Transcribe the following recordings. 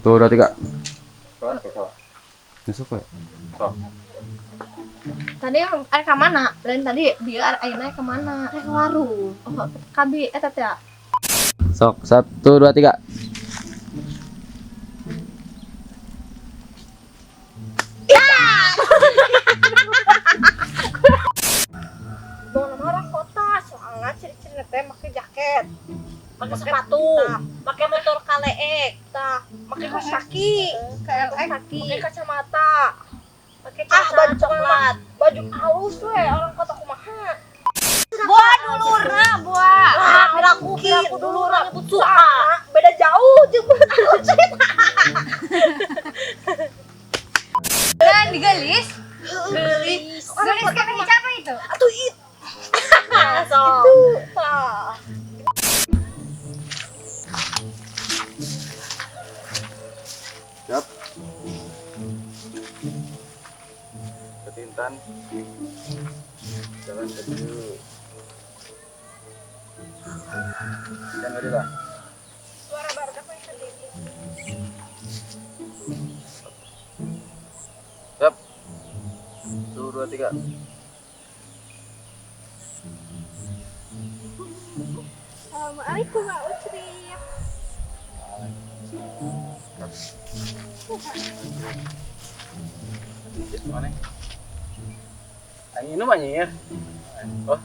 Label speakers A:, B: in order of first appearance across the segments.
A: Tuh, 2, 3.
B: Nyusup ya?
C: Tadi arek ka mana? Lain tadi dia ayeuna ke mana? Arek ke warung. Oh, kabi eta teh.
A: Sok, 1, 2, 3.
C: Bawa nama orang kota, soalnya ciri-ciri teh make jaket, make sepatu, make motor kaleek, tah, make kaos kaki, make kacamata, make baju coklat, baju halus we orang kota kumaha. Buah dulurna, buah. Ah, piraku dulurna nyebut suha. Beda jauh jeung Dan digelis. Gelis kan siapa itu? Atuh itu. Itu.
A: Siap. Ketintan. Jalan kecil. Yang ada lah.
C: Suara baru apa yang tadi?
A: Siap. 1, 2, 3.
C: Assalamualaikum Kak Ucri.
A: Mana? Yang ini mah nyir. Oh.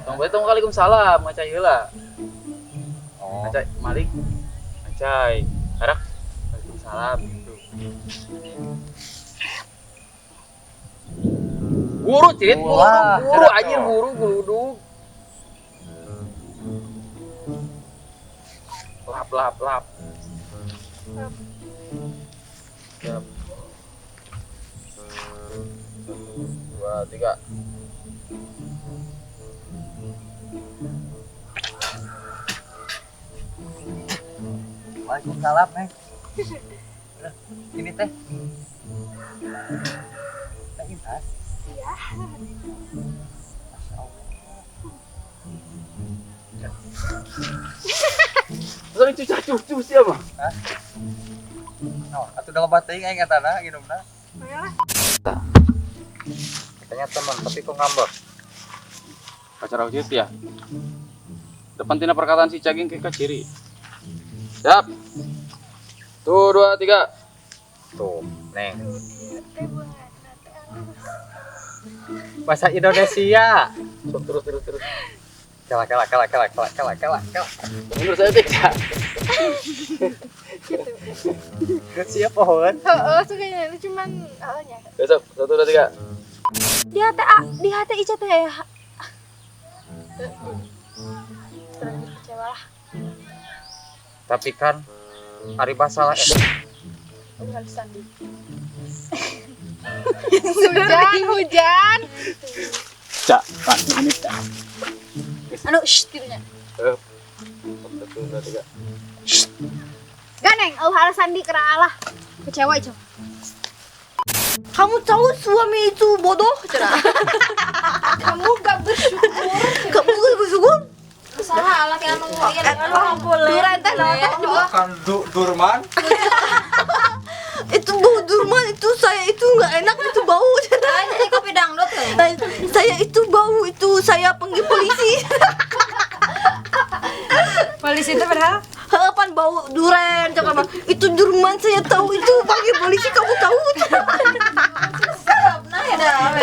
A: Tong bae tong Waalaikumsalam, ngacai heula. Oh. Ngacai Malik. Ngacai. Harak. Waalaikumsalam gitu. Guru cirit, guru anjir guru geluduk. Lap. Siap. 1, 2, 3.
B: Waalaikumsalam, Neng. Ini teh. Teh Intas.
C: Iya.
A: Sorry cucu siapa?
B: Hah? Oh, atuh udah loba teuing aing etana nginumna.
C: Ayolah.
B: Katanya teman, tapi kok ngambek.
A: Pacar ujit ya. Depan tina perkataan si caging ke ciri. Siap. Tuh 2, 3.
B: Tuh, Neng. Bahasa Indonesia.
A: Terus.
B: Kela.
A: Menurut saya tidak.
B: Siap pohon.
C: Heeh, sukanya cuman nya.
A: Besok 1, 2, 3.
C: Di hati Ica teh ya. Terlanjur kecewa lah.
B: Tapi kan hari masalah
C: Bukan sandi. Hujan.
A: Cak, Pak, ini cak.
C: Anu, gitunya.
A: 1, 2, 3.
C: Ganeng, hal sandi kera Allah. Kecewa Ica. Kamu tahu suami itu bodoh, cerah. Kamu gak bersyukur. Salah Allah yang Duran teh
B: kan Durman.
D: Itu bau Durman, itu saya itu nggak enak, itu bau.
C: Ini kopi dangdut ya.
D: Saya itu bau, itu saya panggil polisi.
C: Polisi itu padahal
D: Pan bau duren, coba itu Durman, saya tahu itu panggil polisi, kamu tahu.
C: nah ya dah.